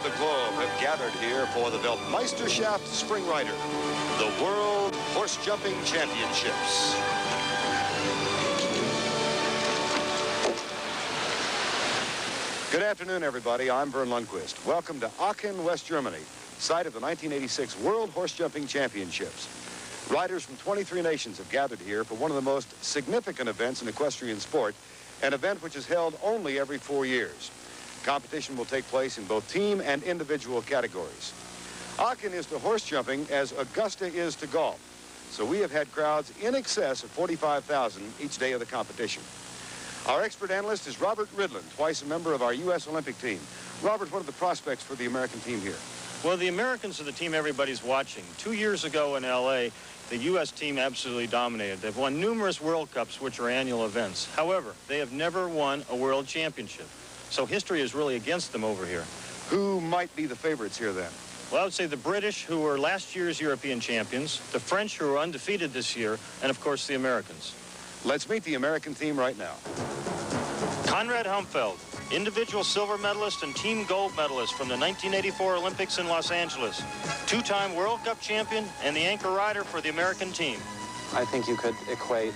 the globe have gathered here for the Weltmeisterschaft Spring Rider, the World Horse Jumping Championships. Good afternoon, everybody. I'm Vern Lundquist. Welcome to Aachen, West Germany, site of the 1986 World Horse Jumping Championships. Riders from 23 nations have gathered here for one of the most significant events in equestrian sport, an event which is held only every 4 years. Competition will take place in both team and individual categories. Aachen is to horse jumping as Augusta is to golf, so we have had crowds in excess of 45,000 each day of the competition. Our expert analyst is Robert Ridland, twice a member of our U.S. Olympic team. Robert, what are the prospects for the American team here? Well, the Americans are the team everybody's watching. 2 years ago in L.A., the U.S. team absolutely dominated. They've won numerous World Cups, which are annual events. However, they have never won a world championship. So history is really against them over here. Who might be the favorites here then? Well, I would say the British, who were last year's European champions, the French, who are undefeated this year, and of course the Americans. Let's meet the American team right now. Conrad Humfeld, individual silver medalist and team gold medalist from the 1984 Olympics in Los Angeles. Two-time World Cup champion and the anchor rider for the American team. I think you could equate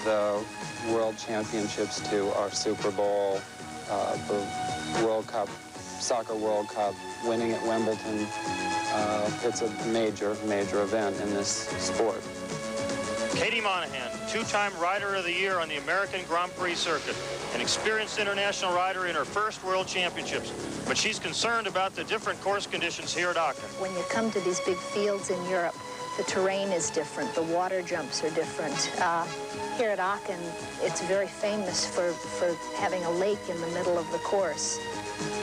the World Championships to our Super Bowl, the World Cup, Soccer World Cup, winning at Wimbledon. It's a major, major event in this sport. Katie Monahan, two-time Rider of the Year on the American Grand Prix circuit, an experienced international rider in her first World Championships, but she's concerned about the different course conditions here at Aachen. When you come to these big fields in Europe, the terrain is different, the water jumps are different. Here at Aachen, it's very famous for having a lake in the middle of the course,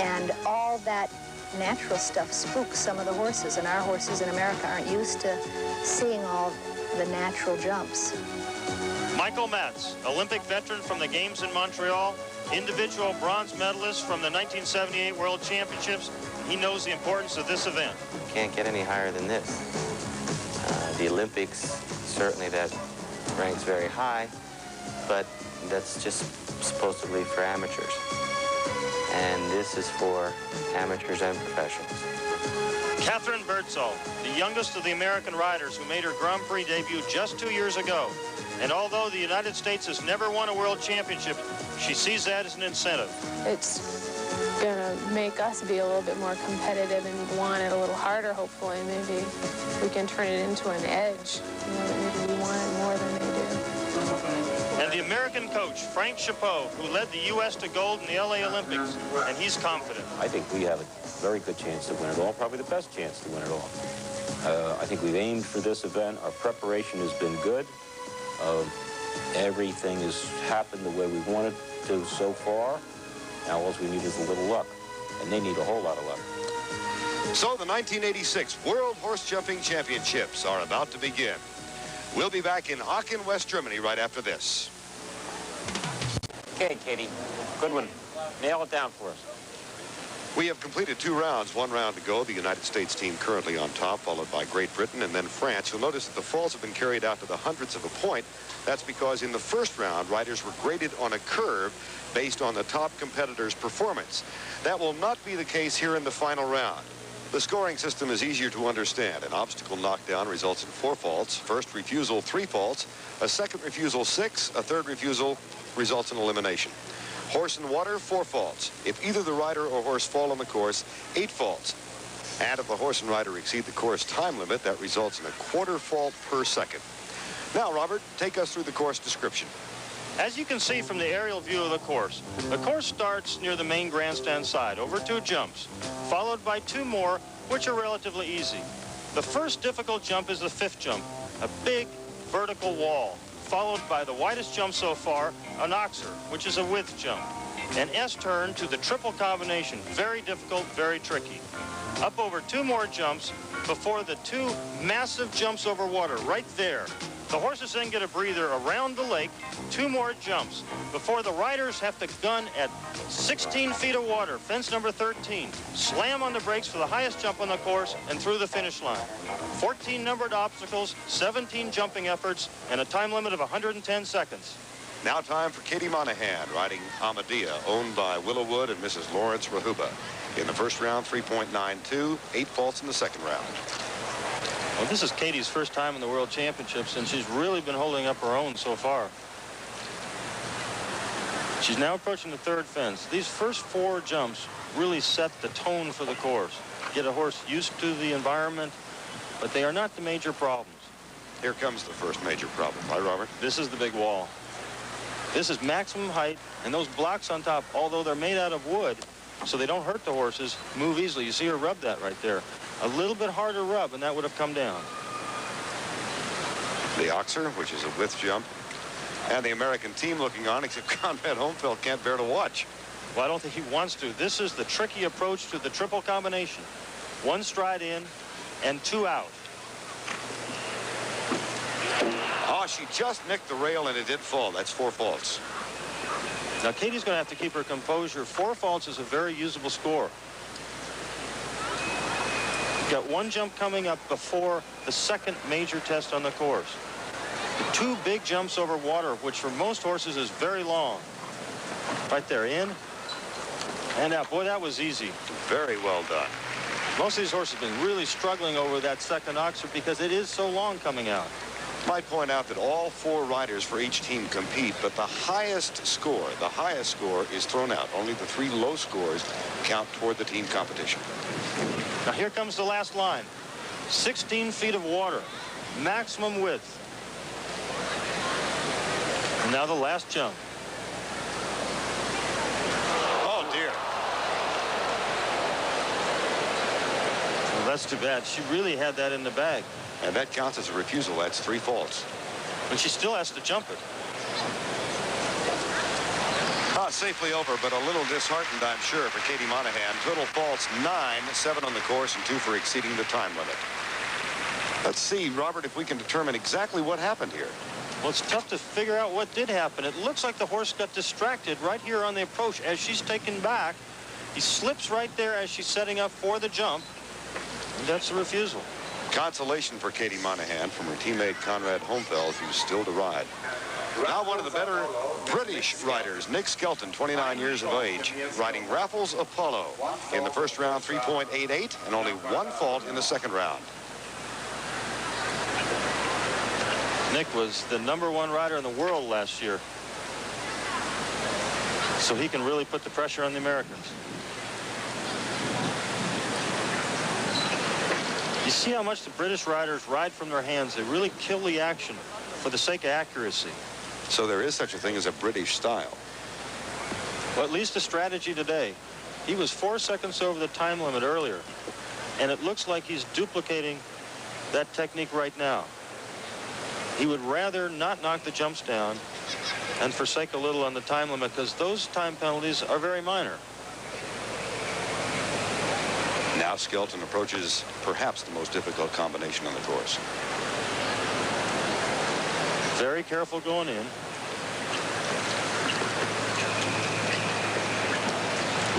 and all that natural stuff spooks some of the horses, and our horses in America aren't used to seeing all the natural jumps. Michael Matz, Olympic veteran from the Games in Montreal, individual bronze medalist from the 1978 World Championships. He knows the importance of this event. Can't get any higher than this. The Olympics, certainly that ranks very high, but that's just supposedly for amateurs. And this is for amateurs and professionals. Catherine Birdsall, the youngest of the American riders who made her Grand Prix debut just 2 years ago. And although the United States has never won a world championship, she sees that as an incentive. It's going to make us be a little bit more competitive and want it a little harder, hopefully. Maybe we can turn it into an edge, you know, that maybe we want it more than they do. And the American coach, Frank Chapeau, who led the U.S. to gold in the L.A. Olympics, and he's confident. I think we have a very good chance to win it all, probably the best chance to win it all. I think we've aimed for this event. Our preparation has been good. Everything has happened the way we wanted to so far. Now all we need is a little luck, and they need a whole lot of luck. So the 1986 World Horse Jumping Championships are about to begin. We'll be back in Aachen, West Germany right after this. Okay, Katie, good one. Nail it down for us. We have completed 2 rounds, 1 round to go. The United States team currently on top, followed by Great Britain and then France. You'll notice that the falls have been carried out to the hundredths of a point. That's because in the first round, riders were graded on a curve based on the top competitor's performance. That will not be the case here in the final round. The scoring system is easier to understand. An obstacle knockdown results in 4 faults. First refusal, 3 faults. A second refusal, 6. A third refusal results in elimination. Horse and water, 4 faults. If either the rider or horse fall on the course, 8 faults. And if the horse and rider exceed the course time limit, that results in a 1/4 fault per second. Now, Robert, take us through the course description. As you can see from the aerial view of the course starts near the main grandstand side, over 2 jumps, followed by 2 more, which are relatively easy. The first difficult jump is the 5th jump, a big vertical wall, followed by the widest jump so far, an oxer, which is a width jump. An S-turn to the triple combination, very difficult, very tricky. Up over 2 more jumps before the 2 massive jumps over water, right there. The horses then get a breather around the lake, 2 more jumps, before the riders have to gun at 16 feet of water, fence number 13, slam on the brakes for the highest jump on the course, and through the finish line. 14 numbered obstacles, 17 jumping efforts, and a time limit of 110 seconds. Now time for Katie Monahan riding Amadea, owned by Willow Wood and Mrs. Lawrence Rahuba. In the first round, 3.92, 8 faults in the second round. Well, this is Katie's first time in the World Championships, and she's really been holding up her own so far. She's now approaching the third fence. These first 4 jumps really set the tone for the course. Get a horse used to the environment, but they are not the major problems. Here comes the first major problem. Right, Robert? This is the big wall. This is maximum height, and those blocks on top, although they're made out of wood, so they don't hurt the horses, move easily. You see her rub that right there. A little bit harder rub, and that would have come down. The Oxer, which is a width jump, and the American team looking on, except Conrad Homefeld can't bear to watch. Well, I don't think he wants to. This is the tricky approach to the triple combination. 1 stride in and 2 out. Oh, she just nicked the rail and it did fall. That's 4 faults. Now, Katie's going to have to keep her composure. 4 faults is a very usable score. You've got 1 jump coming up before the second major test on the course. 2 big jumps over water, which for most horses is very long. Right there, in and out. Boy, that was easy. Very well done. Most of these horses have been really struggling over that second Oxer because it is so long coming out. Might point out that all 4 riders for each team compete, but the highest score is thrown out. Only the 3 low scores count toward the team competition. Now here comes the last line. 16 feet of water, maximum width. And now the last jump. Oh, dear. Well, that's too bad. She really had that in the bag. And that counts as a refusal. That's 3 faults. And she still has to jump it. Safely over, but a little disheartened, I'm sure, for Katie Monahan. Total faults 9, 7 on the course, and 2 for exceeding the time limit. Let's see, Robert, if we can determine exactly what happened here. Well, it's tough to figure out what did happen. It looks like the horse got distracted right here on the approach as she's taken back. He slips right there as she's setting up for the jump. And that's a refusal. Consolation for Katie Monahan from her teammate Conrad Homefeld, who's still to ride. Now one of the better British riders, Nick Skelton, 29 years of age, riding Raffles Apollo. In the first round, 3.88, and only 1 fault in the second round. Nick was the #1 rider in the world last year. So he can really put the pressure on the Americans. You see how much the British riders ride from their hands. They really kill the action for the sake of accuracy. So there is such a thing as a British style. Well, at least a strategy today. He was 4 seconds over the time limit earlier, and it looks like he's duplicating that technique right now. He would rather not knock the jumps down and forsake a little on the time limit, because those time penalties are very minor. Now Skelton approaches perhaps the most difficult combination on the course. Very careful going in.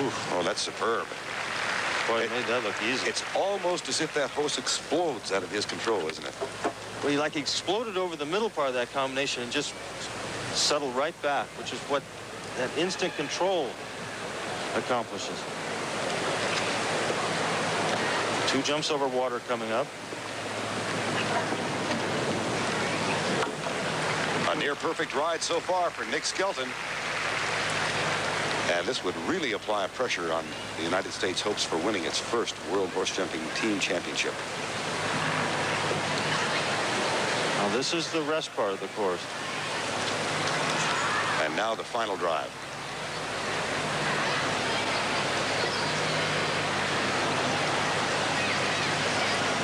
Oof, oh, that's superb. Boy, it made that look easy. It's almost as if that horse explodes out of his control, isn't it? Well, he like exploded over the middle part of that combination and just settled right back, which is what that instant control accomplishes. 2 jumps over water coming up. A near-perfect ride so far for Nick Skelton. And this would really apply pressure on the United States' hopes for winning its first World Horse Jumping Team Championship. Now this is the rest part of the course. And now the final drive.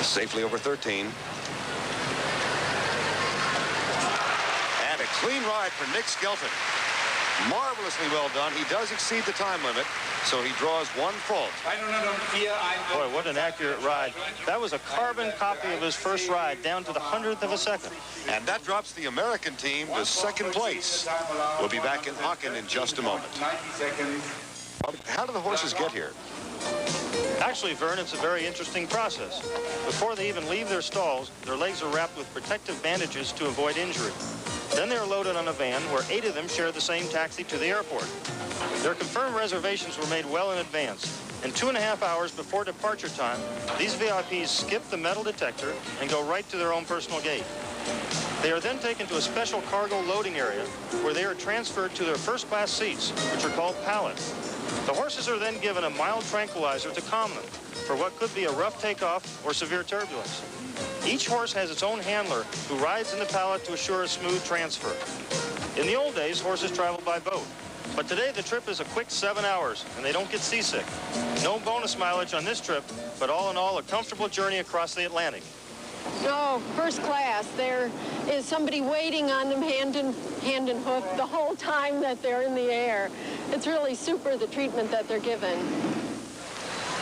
Safely over 13. And a clean ride for Nick Skelton. Marvelously well done. He does exceed the time limit, so he draws 1 fault. Boy, what an accurate ride. That was a carbon copy of his first ride, down to the 100th of a second. And that drops the American team to 2nd place. We'll be back in Aachen in just a moment. How do the horses get here? Actually, Vern, it's a very interesting process. Before they even leave their stalls, their legs are wrapped with protective bandages to avoid injury. Then they are loaded on a van where 8 of them share the same taxi to the airport. Their confirmed reservations were made well in advance. And 2.5 hours before departure time, these VIPs skip the metal detector and go right to their own personal gate. They are then taken to a special cargo loading area where they are transferred to their first-class seats, which are called pallets. The horses are then given a mild tranquilizer to calm them for what could be a rough takeoff or severe turbulence. Each horse has its own handler who rides in the pallet to assure a smooth transfer. In the old days, horses traveled by boat. But today, the trip is a quick 7 hours, and they don't get seasick. No bonus mileage on this trip, but all in all, a comfortable journey across the Atlantic. Oh, first class. There is somebody waiting on them hand and hoof the whole time that they're in the air. It's really super, the treatment that they're given.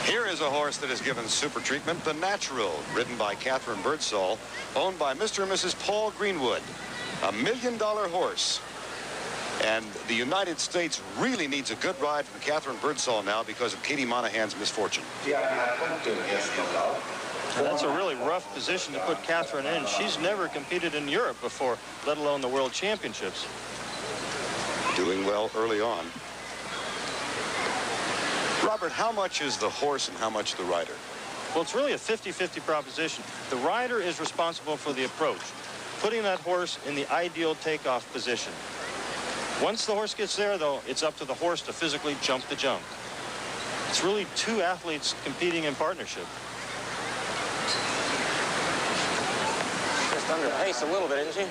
Here is a horse that is given super treatment, the Natural, ridden by Catherine Birdsall, owned by Mr. and Mrs. Paul Greenwood. $1 million horse. And the United States really needs a good ride from Catherine Birdsall now because of Katie Monahan's misfortune. That's a really rough position to put Catherine in. She's never competed in Europe before, let alone the World Championships. Doing well early on. Robert, how much is the horse and how much the rider? Well, it's really a 50-50 proposition. The rider is responsible for the approach, putting that horse in the ideal takeoff position. Once the horse gets there, though, it's up to the horse to physically jump the jump. It's really 2 athletes competing in partnership. Just under pace a little bit, isn't she?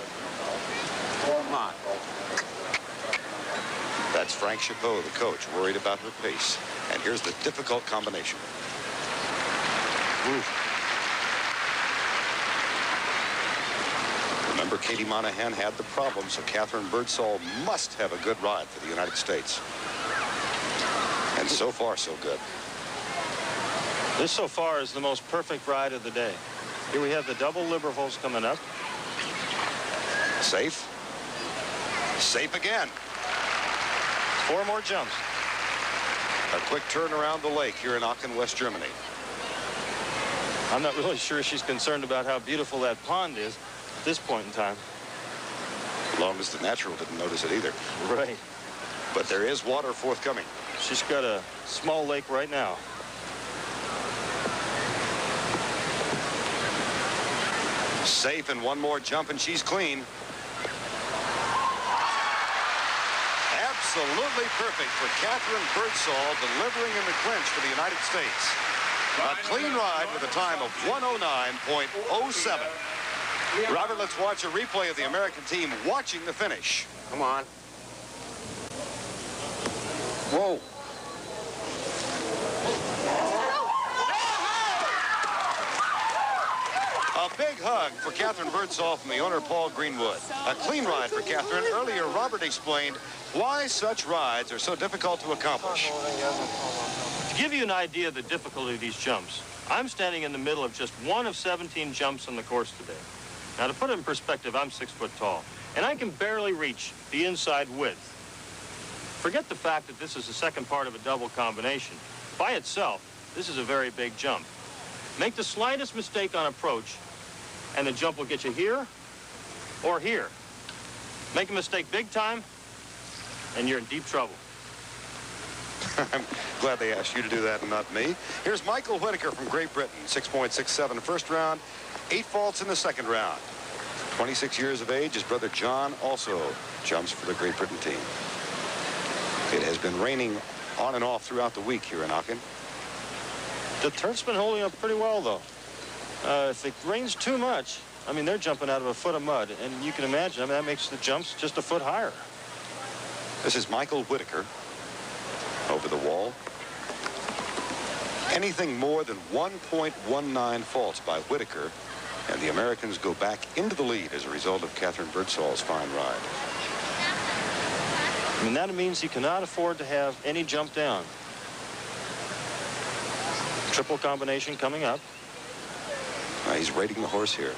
Come on. That's Frank Chapeau, the coach, worried about her pace. And here's the difficult combination. Ooh. Remember, Katie Monahan had the problem, so Catherine Birdsall must have a good ride for the United States. And so far, so good. This so far is the most perfect ride of the day. Here we have the double Liberals coming up. Safe. Safe again. 4 more jumps. A quick turn around the lake here in Aachen, West Germany. I'm not really sure she's concerned about how beautiful that pond is at this point in time. As long as the Natural didn't notice it either. Right. But there is water forthcoming. She's got a small lake right now. Safe, and 1 more jump and she's clean. Absolutely perfect for Catherine Birdsall, delivering in the clinch for the United States. A clean ride with a time of 109.07. Robert, let's watch a replay of the American team watching the finish. Come on. Whoa. A big hug for Catherine Birdsall from the owner, Paul Greenwood. A clean ride for Catherine. Earlier, Robert explained why such rides are so difficult to accomplish. To give you an idea of the difficulty of these jumps, I'm standing in the middle of just 1 of 17 jumps on the course today. Now, to put it in perspective, I'm 6 foot tall, and I can barely reach the inside width. Forget the fact that this is the second part of a double combination. By itself, this is a very big jump. Make the slightest mistake on approach, and the jump will get you here or here. Make a mistake big time, and you're in deep trouble. I'm glad they asked you to do that and not me. Here's Michael Whitaker from Great Britain, 6.67 first round, 8 faults in the second round. 26 years of age, his brother John also jumps for the Great Britain team. It has been raining on and off throughout the week here in Aachen. The turf's been holding up pretty well, though. If it rains too much, I mean, they're jumping out of a foot of mud, and you can imagine, I mean, that makes the jumps just a foot higher. This is Michael Whitaker over the wall. Anything more than 1.19 faults by Whitaker, and the Americans go back into the lead as a result of Catherine Birdsall's fine ride. I mean, that means he cannot afford to have any jump down. Triple combination coming up. He's rating the horse here.